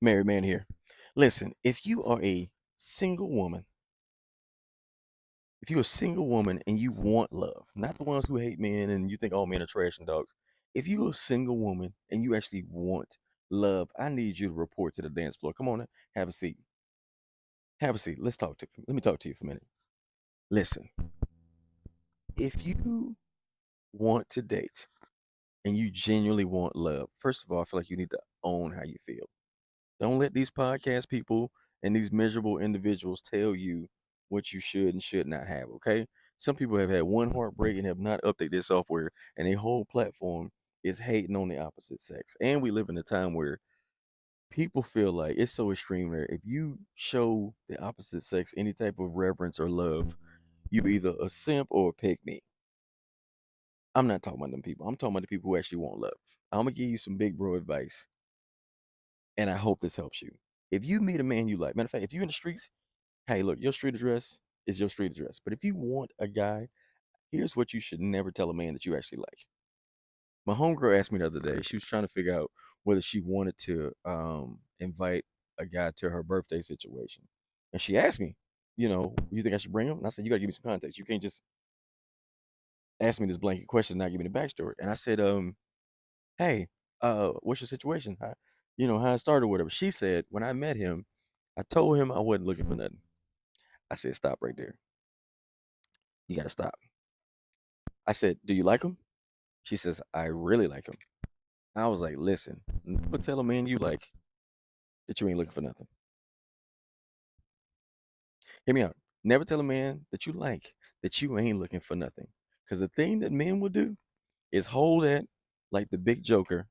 Married man here. Listen, if you are a single woman, if you're a single woman and you want love, not the ones who hate men and you think all men are trash and dogs. If you're a single woman and you actually want love, I need you to report to the dance floor. Come on, have a seat. Have a seat. Let me talk to you for a minute. Listen, if you want to date and you genuinely want love, first of all, I feel like you need to own how you feel. Don't let these podcast people and these miserable individuals tell you what you should and should not have, okay? Some people have had one heartbreak and have not updated their software, and their whole platform is hating on the opposite sex. And we live in a time where people feel like it's so extreme there. If you show the opposite sex any type of reverence or love, you either a simp or a pick me. I'm not talking about them people. I'm talking about the people who actually want love. I'm gonna give you some big bro advice, and I hope this helps you. If you meet a man you like, matter of fact, if you're in the streets, hey, look, your street address is your street address. But if you want a guy, here's what you should never tell a man that you actually like. My homegirl asked me the other day, she was trying to figure out whether she wanted to invite a guy to her birthday situation. And she asked me, you think I should bring him? And I said, you gotta give me some context. You can't just ask me this blanket question and not give me the backstory. And I said, hey, what's your situation? How it started or whatever. She said, when I met him, I told him I wasn't looking for nothing. I said, stop right there. You gotta stop. I said, do you like him? She says, I really like him. I was like, listen, never tell a man you like that you ain't looking for nothing. Hear me out. Never tell a man that you like that you ain't looking for nothing. Because the thing that men will do is hold that like the big joker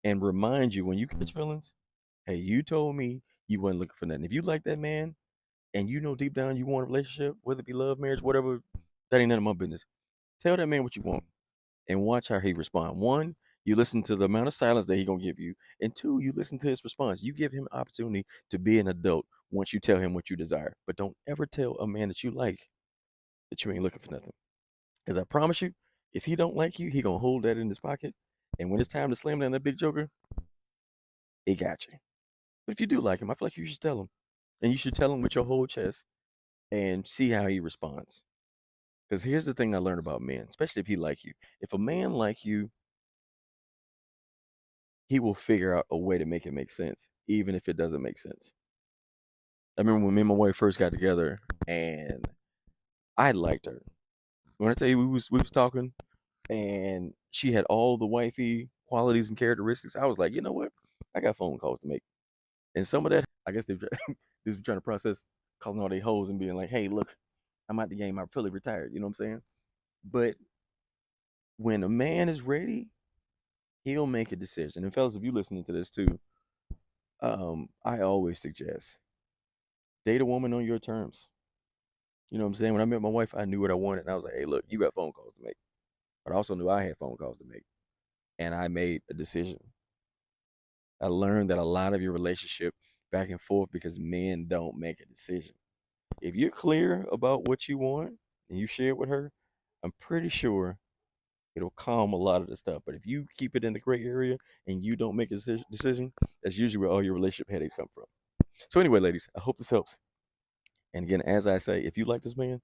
and remind you when you catch feelings, hey, you told me you wasn't looking for nothing. If you like that man and you know deep down you want a relationship, whether it be love, marriage, whatever, that ain't none of my business. Tell that man what you want and watch how he respond. One, you listen to the amount of silence that he gonna give you, and two, you listen to his response. You give him opportunity to be an adult once you tell him what you desire. But don't ever tell a man that you like that you ain't looking for nothing. Because I promise you, if he don't like you, he gonna hold that in his pocket, and when it's time to slam down that big joker, he got you. But if you do like him, I feel like you should tell him, and you should tell him with your whole chest and see how he responds. Because here's the thing I learned about men, especially if he like you. If a man like you, he will figure out a way to make it make sense, even if it doesn't make sense. I remember when me and my wife first got together, and I liked her. When I tell you we was talking, and she had all the wifey qualities and characteristics, I was like, you know what? I got phone calls to make, and some of that, I guess they just trying to process calling all they hoes and being like, hey, look, I'm out the game. I'm fully retired. You know what I'm saying? But when a man is ready, he'll make a decision. And fellas, if you listening to this too, I always suggest date a woman on your terms. You know what I'm saying? When I met my wife, I knew what I wanted. And I was like, hey, look, you got phone calls to make. But I also knew I had phone calls to make. And I made a decision. I learned that a lot of your relationship back and forth because men don't make a decision. If you're clear about what you want and you share it with her, I'm pretty sure it'll calm a lot of the stuff. But if you keep it in the gray area and you don't make a decision, that's usually where all your relationship headaches come from. So anyway, ladies, I hope this helps. And again, as I say, if you like this man,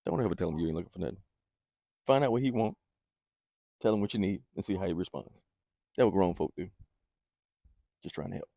don't ever tell him you ain't looking for nothing. Find out what he wants, tell him what you need, and see how he responds. That's what grown folk do. Just trying to help.